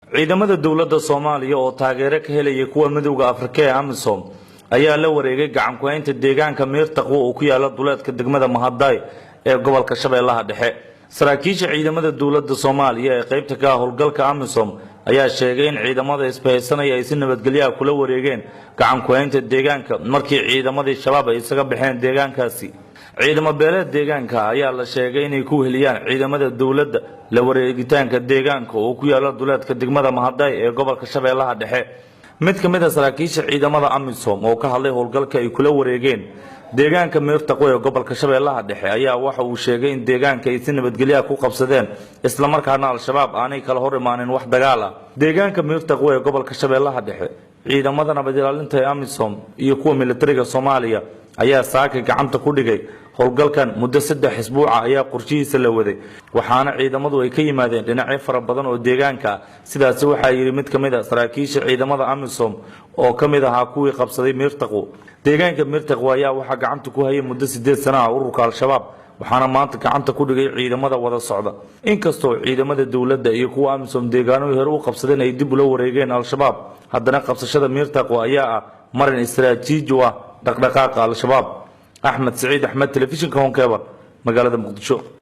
ciidamada dawladda Soomaaliya oo taageero ka helaya kuwa midowga Afrika ee AMISOM ayaa la wareegay gacan ku haynta deegaanka Meertaqo oo ku yaala duleedka degmada Mahadai ee gobolka Shabeellaha Dhexe. Saraakiisha ciidamada dawladda Soomaaliya ee qaybta ka ah howlgalka AMISOM ayaa sheegay in ciidamada isbahaysanaya ay si nabadgelyo kula wareegeen gacan ku haynta deegaanka markii ciidamadii shabaab ay isaga baxeen deegaankaasi. ciidamo beeleed deegaanka ayaa la sheegay inay ku heliyaan ciidamada dawladda la wareegitaanka deegaanka oo ku yaala duleedka degmada Mahadai ee gobolka Shabeellaha Dhexe. mid ka mid ah saraakiisha ciidamada AMISOM oo ka hadlay howlgalka ay kula wareegeen deegaanka Meertaqo ee gobolka Shabeellaha Dhexe ayaa waxa uu sheegay in deegaanka ay si nabadgelyo ku qabsadeen isla markaana al-shabaab aanay kala hor imaanin wax dagaal ah. deegaanka Meertaqo ee gobolka Shabeellaha Dhexe ciidamada nabad ilaalinta ee AMISOM iyo kuwa militariga Soomaaliya ayaa saaka gacanta ku dhigay howlgalkan muddo 3 isbuuc ah ayaa qorshihiisa la waday waxaana ciidamadu ay ka yimaadeen dhinacyo fara badan oo deegaanka sidaas waxa yiri mid ka mid ah saraakiisha ciidamada AMISOM oo ka mid ah kuwii qabsaday Meertaqo. deegaanka Meertaqo ayaa waxa gacanta ku hayay muddo 8 sano ah ururka al-shabaab waxaana maanta gacanta ku dhigay ciidamada wada socda inkastoo ciidamada dawladda iyo kuwa AMISOM deegaano hore u qabsadeen ay dib ula wareegeen al-shabaab haddana qabsashada Meertaqo ayaa ah marin istiraatiiji ah dhaqdhaqaaqa al-shabaab. أحمد سعيد أحمد تلفزيون كون كابر مقالة مقدشو.